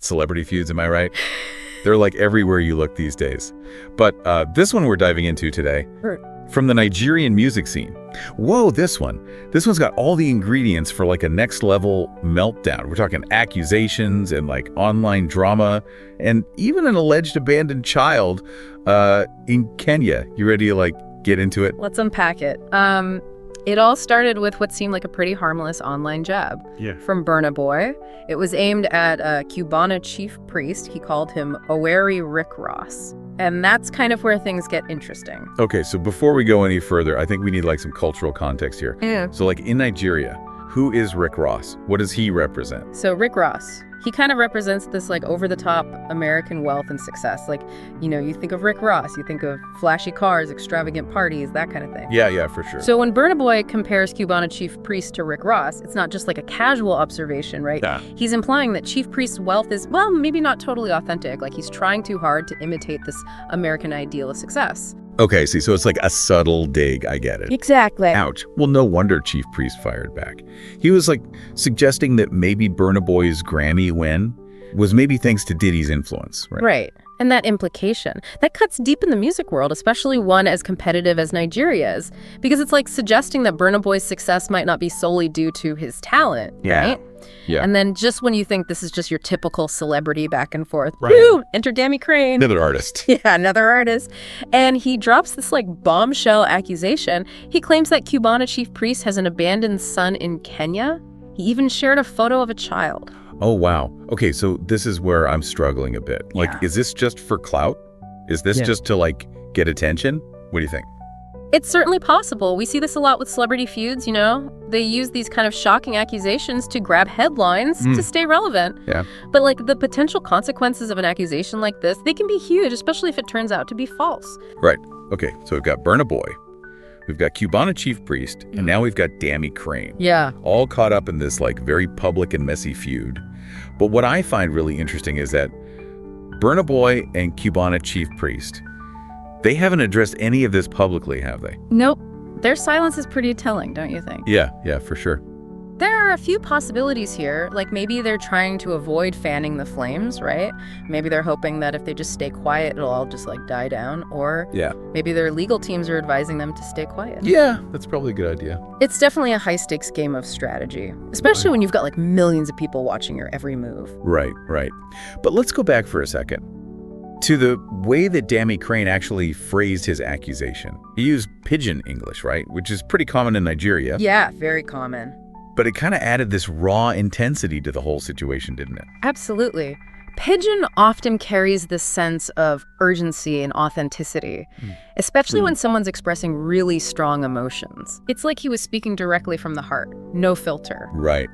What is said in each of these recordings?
celebrity feuds, am I right? They're like everywhere you look these days. But this one we're diving into today, from the Nigerian music scene. Whoa, this one's got all the ingredients for like a next level meltdown. We're talking accusations and like online drama and even an alleged abandoned child in Kenya. You ready to like get into it? Let's unpack it. It all started with what seemed like a pretty harmless online jab from Burna Boy. It was aimed at a Cubana chief priest. He called him Oweri Rick Ross. And that's kind of where things get interesting. Okay, so before we go any further, I think we need like some cultural context here. Yeah. So like in Nigeria, who is Rick Ross? What does he represent? So Rick Ross, he kind of represents this like over-the-top American wealth and success. Like, you know, you think of Rick Ross, you think of flashy cars, extravagant parties, that kind of thing. Yeah, for sure. So when Burna Boy compares Cubana chief priest to Rick Ross, it's not just like a casual observation, right? Yeah. He's implying that chief priest's wealth is, well, maybe not totally authentic. Like he's trying too hard to imitate this American ideal of success. Okay, see, so it's like a subtle dig, I get it. Exactly. Ouch. Well, no wonder Chief Priest fired back. He was like suggesting that maybe Burna Boy's Grammy win was maybe thanks to Diddy's influence, right? Right. And that implication, that cuts deep in the music world, especially one as competitive as Nigeria is, because it's like suggesting that Burna Boy's success might not be solely due to his talent, right? Yeah. And then just when you think this is just your typical celebrity back and forth, woo, enter Dammy Krane. Another artist. Yeah, another artist. And he drops this like bombshell accusation. He claims that Cubana chief priest has an abandoned son in Kenya. He even shared a photo of a child. Oh, wow. Okay, so this is where I'm struggling a bit. Like, is this just for clout? Is this just to like get attention? What do you think? It's certainly possible. We see this a lot with celebrity feuds, you know? They use these kind of shocking accusations to grab headlines to stay relevant. Yeah. But like the potential consequences of an accusation like this, they can be huge, especially if it turns out to be false. Right. Okay, so we've got Burna Boy, we've got Cubana chief priest, and now we've got Dammy Krane. Yeah. All caught up in this like very public and messy feud. But what I find really interesting is that Burna Boy and Cubana chief priest, they haven't addressed any of this publicly, have they? Nope. Their silence is pretty telling, don't you think? Yeah, for sure. There are a few possibilities here. Like maybe they're trying to avoid fanning the flames, right? Maybe they're hoping that if they just stay quiet, it'll all just like die down. Or maybe their legal teams are advising them to stay quiet. Yeah, that's probably a good idea. It's definitely a high-stakes game of strategy, especially when you've got like millions of people watching your every move. Right. But let's go back for a second to the way that Dammy Krane actually phrased his accusation. He used pidgin English, right? Which is pretty common in Nigeria. Yeah, very common. But it kind of added this raw intensity to the whole situation, didn't it? Absolutely. Pidgin often carries this sense of urgency and authenticity, especially when someone's expressing really strong emotions. It's like he was speaking directly from the heart, no filter. Right.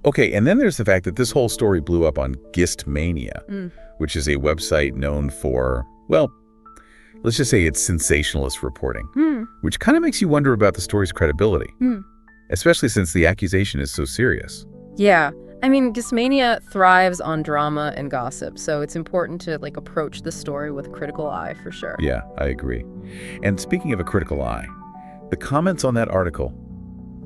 Okay, and then there's the fact that this whole story blew up on Gistmania, which is a website known for, well, let's just say it's sensationalist reporting, which kind of makes you wonder about the story's credibility, especially since the accusation is so serious. Yeah. I mean, Gistmania thrives on drama and gossip, so it's important to like approach the story with a critical eye for sure. Yeah, I agree. And speaking of a critical eye, the comments on that article,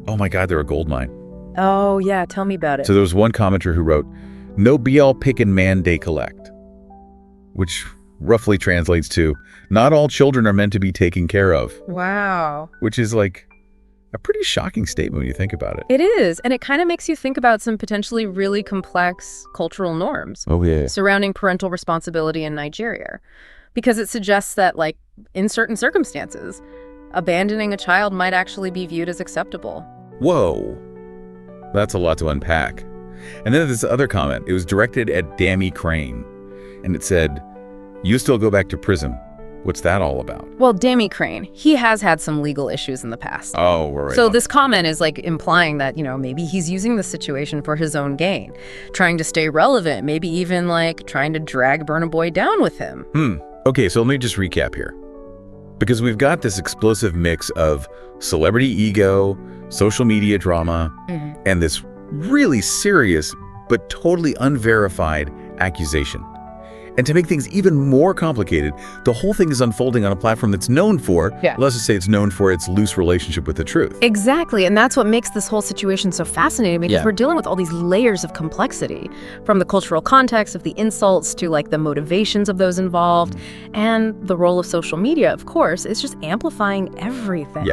oh my God, they're a goldmine. Oh yeah, tell me about it. So there was one commenter who wrote, "No be all pickin' man they collect," which roughly translates to, not all children are meant to be taken care of. Wow. Which is like a pretty shocking statement when you think about it. It is, and it kind of makes you think about some potentially really complex cultural norms surrounding parental responsibility in Nigeria. Because it suggests that, like, in certain circumstances, abandoning a child might actually be viewed as acceptable. Whoa. That's a lot to unpack. And then this other comment, it was directed at Dammy Krane, and it said, "You still go back to prison. What's that all about?" Well, Dammy Krane, he has had some legal issues in the past. Oh, right. So this comment is like implying that, you know, maybe he's using the situation for his own gain, trying to stay relevant, maybe even like trying to drag Burna Boy down with him. Okay, so let me just recap here. Because we've got this explosive mix of celebrity ego, social media drama, and this really serious but totally unverified accusation. And to make things even more complicated, the whole thing is unfolding on a platform that's known for, let's just say it's known for its loose relationship with the truth. Exactly, and that's what makes this whole situation so fascinating, because we're dealing with all these layers of complexity, from the cultural context of the insults to like the motivations of those involved, and the role of social media, of course, is just amplifying everything.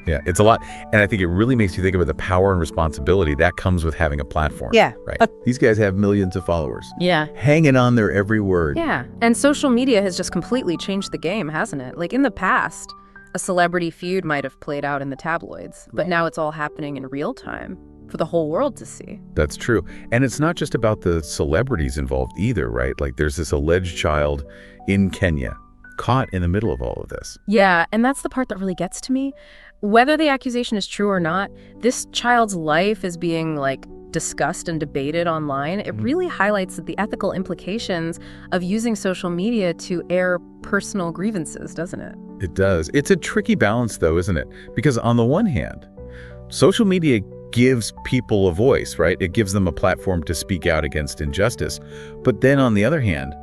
Yeah, it's a lot. And I think it really makes you think about the power and responsibility that comes with having a platform. Right. These guys have millions of followers. Hanging on their every word. And social media has just completely changed the game, hasn't it? Like in the past, a celebrity feud might have played out in the tabloids, but now it's all happening in real time for the whole world to see. That's true. And it's not just about the celebrities involved either, right? Like there's this alleged child in Kenya caught in the middle of all of this. Yeah, and that's the part that really gets to me. Whether the accusation is true or not, this child's life is being like discussed and debated online. It really highlights the ethical implications of using social media to air personal grievances, doesn't it? It does. It's a tricky balance though, isn't it? Because on the one hand, social media gives people a voice, right? It gives them a platform to speak out against injustice. But then on the other hand,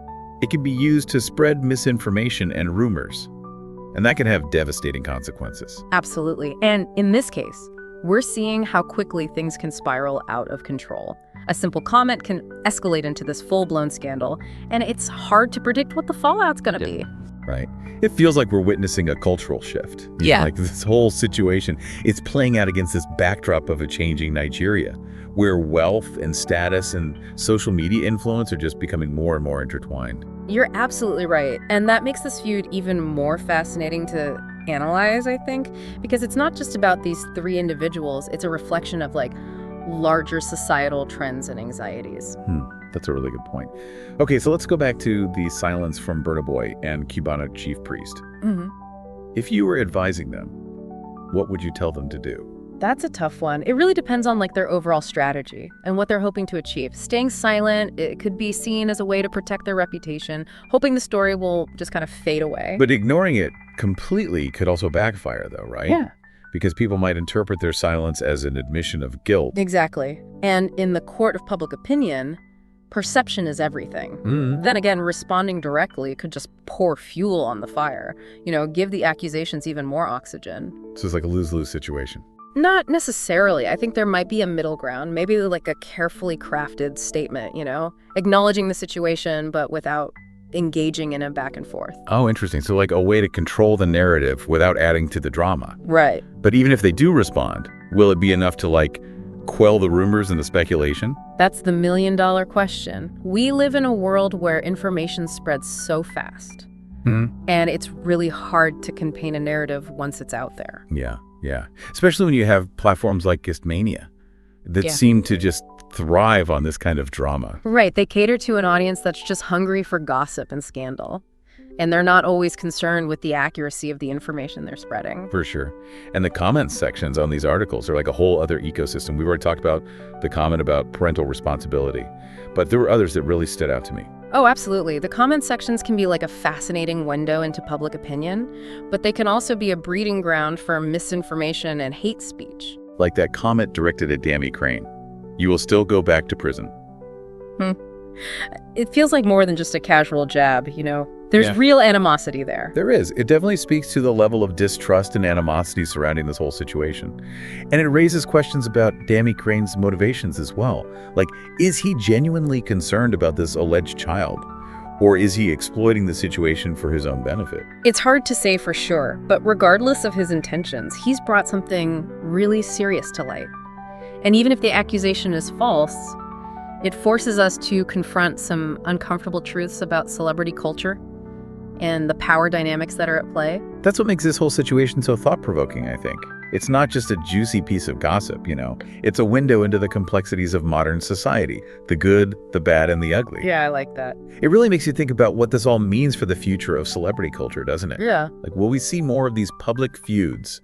it can be used to spread misinformation and rumors. And that can have devastating consequences. Absolutely. And in this case, we're seeing how quickly things can spiral out of control. A simple comment can escalate into this full-blown scandal, and it's hard to predict what the fallout's going to be. Right. It feels like we're witnessing a cultural shift. Like this whole situation, it's playing out against this backdrop of a changing Nigeria, where wealth and status and social media influence are just becoming more and more intertwined. You're absolutely right. And that makes this feud even more fascinating to analyze, I think, because it's not just about these three individuals. It's a reflection of like larger societal trends and anxieties. That's a really good point. Okay, so let's go back to the silence from Burna Boy and Cubana chief priest. If you were advising them, what would you tell them to do? That's a tough one. It really depends on like their overall strategy and what they're hoping to achieve. Staying silent, it could be seen as a way to protect their reputation, hoping the story will just kind of fade away. But ignoring it completely could also backfire though, right? Because people might interpret their silence as an admission of guilt. Exactly. And in the court of public opinion, perception is everything. Then again, responding directly could just pour fuel on the fire, give the accusations even more oxygen. So it's like a lose-lose situation. Not necessarily. I think there might be a middle ground, maybe like a carefully crafted statement, acknowledging the situation, but without engaging in a back and forth. Oh, interesting. So like a way to control the narrative without adding to the drama. Right. But even if they do respond, will it be enough to like quell the rumors and the speculation? That's the million-dollar question. We live in a world where information spreads so fast. And it's really hard to contain a narrative once it's out there. Yeah. Especially when you have platforms like Gistmania that seem to just thrive on this kind of drama. Right. They cater to an audience that's just hungry for gossip and scandal. And they're not always concerned with the accuracy of the information they're spreading. For sure. And the comments sections on these articles are like a whole other ecosystem. We've already talked about the comment about parental responsibility, but there were others that really stood out to me. Oh, absolutely. The comment sections can be like a fascinating window into public opinion, but they can also be a breeding ground for misinformation and hate speech. Like that comment directed at Dammy Krane. You will still go back to prison. It feels like more than just a casual jab, There's real animosity there. There is. It definitely speaks to the level of distrust and animosity surrounding this whole situation. And it raises questions about Dammy Crane's motivations as well. Like, is he genuinely concerned about this alleged child? Or is he exploiting the situation for his own benefit? It's hard to say for sure, but regardless of his intentions, he's brought something really serious to light. And even if the accusation is false, it forces us to confront some uncomfortable truths about celebrity culture and the power dynamics that are at play. That's what makes this whole situation so thought-provoking, I think. It's not just a juicy piece of gossip, It's a window into the complexities of modern society, the good, the bad, and the ugly. Yeah, I like that. It really makes you think about what this all means for the future of celebrity culture, doesn't it? Yeah. Like, will we see more of these public feuds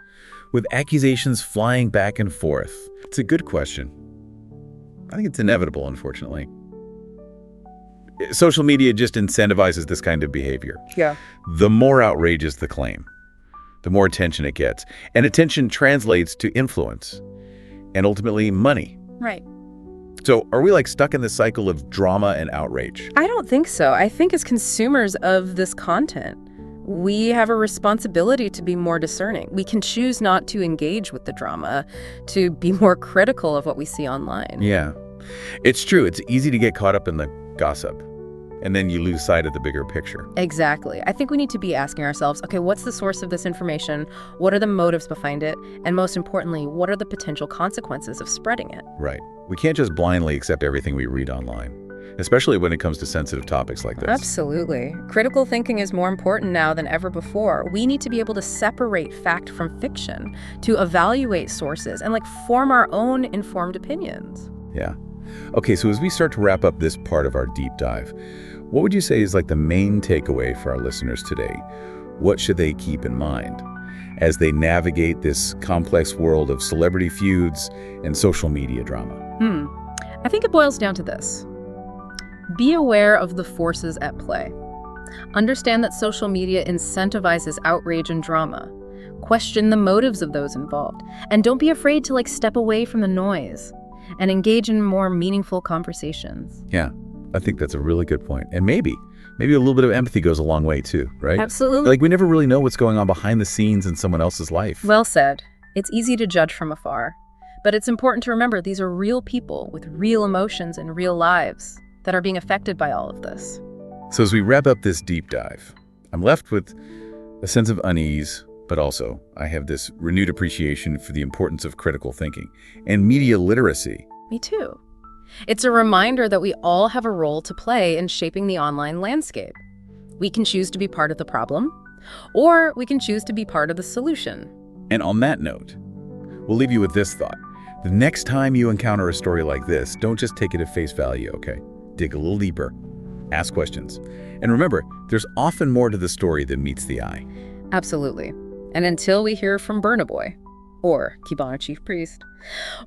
with accusations flying back and forth? It's a good question. I think it's inevitable, unfortunately. Social media just incentivizes this kind of behavior. Yeah. The more outrageous the claim, the more attention it gets. And attention translates to influence and ultimately money. Right. So are we like stuck in this cycle of drama and outrage? I don't think so. I think as consumers of this content, we have a responsibility to be more discerning. We can choose not to engage with the drama, to be more critical of what we see online. Yeah, it's true. It's easy to get caught up in the gossip, and then you lose sight of the bigger picture. Exactly. I think we need to be asking ourselves, okay, what's the source of this information? What are the motives behind it? And most importantly, what are the potential consequences of spreading it? Right. We can't just blindly accept everything we read online, especially when it comes to sensitive topics like this. Absolutely. Critical thinking is more important now than ever before. We need to be able to separate fact from fiction, to evaluate sources, and form our own informed opinions. Yeah. Okay, so as we start to wrap up this part of our deep dive, what would you say is the main takeaway for our listeners today? What should they keep in mind as they navigate this complex world of celebrity feuds and social media drama? I think it boils down to this. Be aware of the forces at play. Understand that social media incentivizes outrage and drama. Question the motives of those involved. And don't be afraid to step away from the noise and engage in more meaningful conversations. Yeah, I think that's a really good point. And maybe a little bit of empathy goes a long way too, right? Absolutely. We never really know what's going on behind the scenes in someone else's life. Well said. It's easy to judge from afar. But it's important to remember these are real people with real emotions and real lives that are being affected by all of this. So as we wrap up this deep dive, I'm left with a sense of unease, but also I have this renewed appreciation for the importance of critical thinking and media literacy. Me too. It's a reminder that we all have a role to play in shaping the online landscape. We can choose to be part of the problem, or we can choose to be part of the solution. And on that note, we'll leave you with this thought. The next time you encounter a story like this, don't just take it at face value, okay? Dig a little deeper, ask questions. And remember, there's often more to the story than meets the eye. Absolutely. And until we hear from Burna Boy, or Cubana Chief Priest,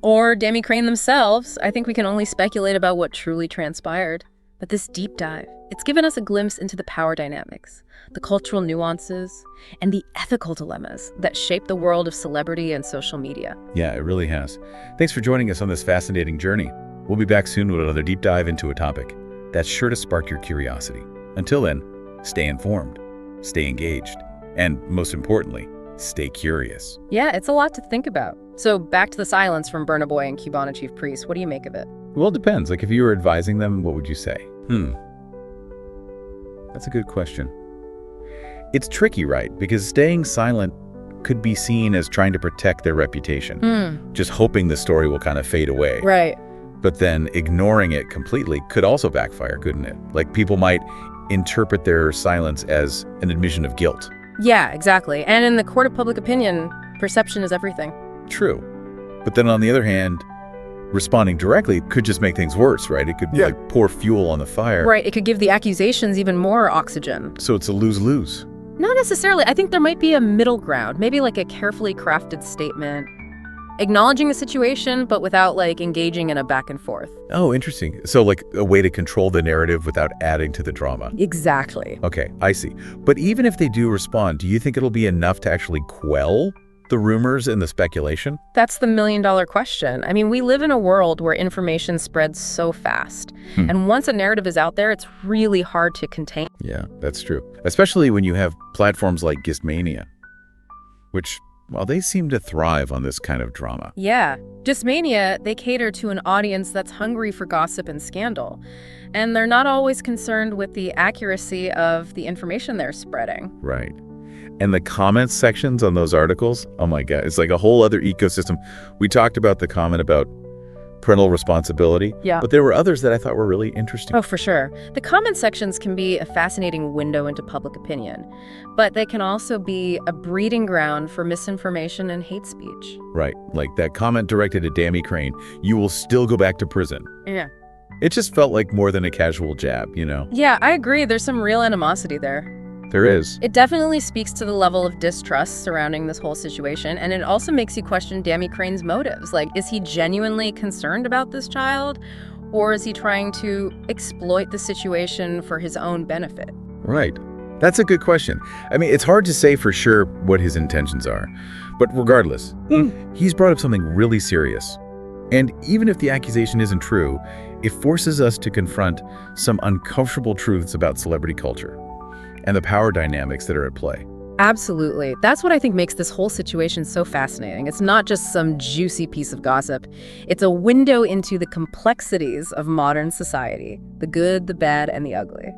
or Dammy Krane themselves, I think we can only speculate about what truly transpired. But this deep dive, it's given us a glimpse into the power dynamics, the cultural nuances, and the ethical dilemmas that shape the world of celebrity and social media. Yeah, it really has. Thanks for joining us on this fascinating journey. We'll be back soon with another deep dive into a topic that's sure to spark your curiosity. Until then, stay informed, stay engaged, and most importantly, stay curious. Yeah, it's a lot to think about. So back to the silence from Burna Boy and Cubana Chief Priest. What do you make of it? Well, it depends. If you were advising them, what would you say? That's a good question. It's tricky, right? Because staying silent could be seen as trying to protect their reputation, just hoping the story will kind of fade away. Right. But then ignoring it completely could also backfire, couldn't it? People might interpret their silence as an admission of guilt. Yeah, exactly. And in the court of public opinion, perception is everything. True. But then on the other hand, responding directly could just make things worse, right? It could pour fuel on the fire. Right. It could give the accusations even more oxygen. So it's a lose-lose. Not necessarily. I think there might be a middle ground, maybe a carefully crafted statement, acknowledging the situation, but without engaging in a back and forth. Oh, interesting. So a way to control the narrative without adding to the drama. Exactly. Okay, I see. But even if they do respond, do you think it'll be enough to actually quell the rumors and the speculation? That's the million-dollar question. I mean, we live in a world where information spreads so fast. And once a narrative is out there, it's really hard to contain. Yeah, that's true. Especially when you have platforms like Gistmania, which, well, they seem to thrive on this kind of drama. Yeah. Gistmania, they cater to an audience that's hungry for gossip and scandal. And they're not always concerned with the accuracy of the information they're spreading. Right. And the comments sections on those articles, oh my God, it's a whole other ecosystem. We talked about the comment about parental responsibility. Yeah. But there were others that I thought were really interesting. Oh, for sure. The comment sections can be a fascinating window into public opinion, but they can also be a breeding ground for misinformation and hate speech. Right. Like that comment directed at Dammy Krane, "You will still go back to prison." Yeah. It just felt like more than a casual jab, Yeah, I agree. There's some real animosity there. There is. It definitely speaks to the level of distrust surrounding this whole situation, and it also makes you question Dammy Crane's motives. Is he genuinely concerned about this child, or is he trying to exploit the situation for his own benefit? Right. That's a good question. I mean, it's hard to say for sure what his intentions are, but regardless, he's brought up something really serious. And even if the accusation isn't true, it forces us to confront some uncomfortable truths about celebrity culture and the power dynamics that are at play. Absolutely. That's what I think makes this whole situation so fascinating. It's not just some juicy piece of gossip. It's a window into the complexities of modern society, the good, the bad, and the ugly.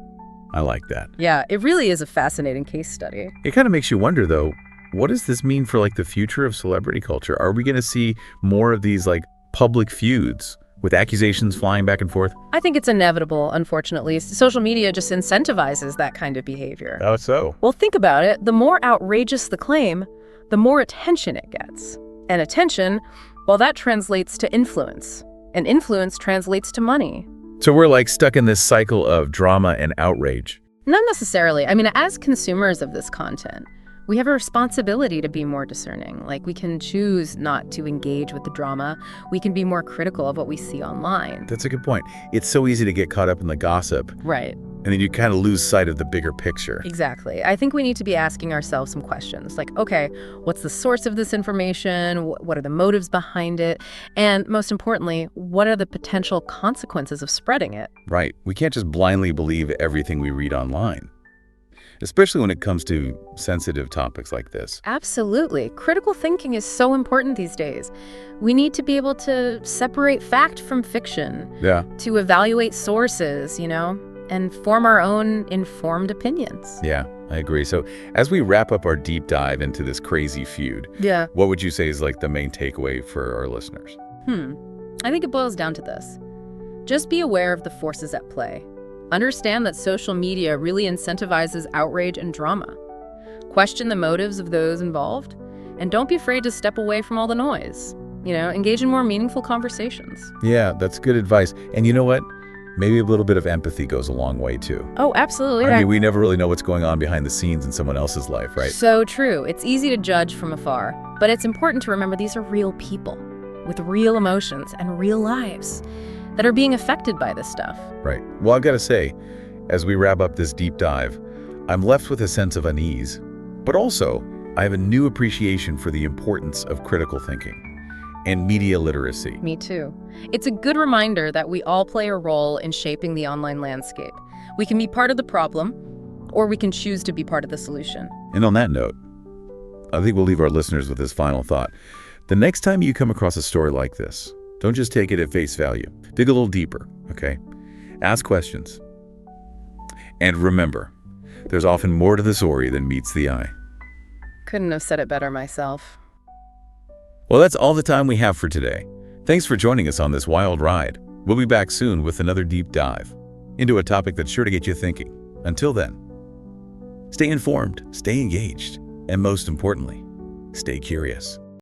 I like that. Yeah, it really is a fascinating case study. It kind of makes you wonder, though, what does this mean for the future of celebrity culture? Are we going to see more of these public feuds with accusations flying back and forth? I think it's inevitable, unfortunately. Social media just incentivizes that kind of behavior. How so? Well, think about it. The more outrageous the claim, the more attention it gets. And attention, well, that translates to influence. And influence translates to money. So we're stuck in this cycle of drama and outrage. Not necessarily. I mean, as consumers of this content, we have a responsibility to be more discerning. We can choose not to engage with the drama. We can be more critical of what we see online. That's a good point. It's so easy to get caught up in the gossip. Right. And then you kind of lose sight of the bigger picture. Exactly. I think we need to be asking ourselves some questions okay, what's the source of this information? What are the motives behind it? And most importantly, what are the potential consequences of spreading it? Right. We can't just blindly believe everything we read online, especially when it comes to sensitive topics like this. Absolutely. Critical thinking is so important these days. We need to be able to separate fact from fiction. Yeah. To evaluate sources, and form our own informed opinions. Yeah, I agree. So as we wrap up our deep dive into this crazy feud, what would you say is the main takeaway for our listeners? I think it boils down to this. Just be aware of the forces at play. Understand that social media really incentivizes outrage and drama. Question the motives of those involved, and don't be afraid to step away from all the noise. Engage in more meaningful conversations. Yeah, that's good advice. And you know what? Maybe a little bit of empathy goes a long way, too. Oh, absolutely. I mean, we never really know what's going on behind the scenes in someone else's life, right? So true. It's easy to judge from afar, but it's important to remember these are real people with real emotions and real lives that are being affected by this stuff. Right. Well, I've got to say, as we wrap up this deep dive, I'm left with a sense of unease, but also I have a new appreciation for the importance of critical thinking and media literacy. Me too. It's a good reminder that we all play a role in shaping the online landscape. We can be part of the problem, or we can choose to be part of the solution. And on that note, I think we'll leave our listeners with this final thought. The next time you come across a story like this, don't just take it at face value. Dig a little deeper, okay? Ask questions. And remember, there's often more to the story than meets the eye. Couldn't have said it better myself. Well, that's all the time we have for today. Thanks for joining us on this wild ride. We'll be back soon with another deep dive into a topic that's sure to get you thinking. Until then, stay informed, stay engaged, and most importantly, stay curious.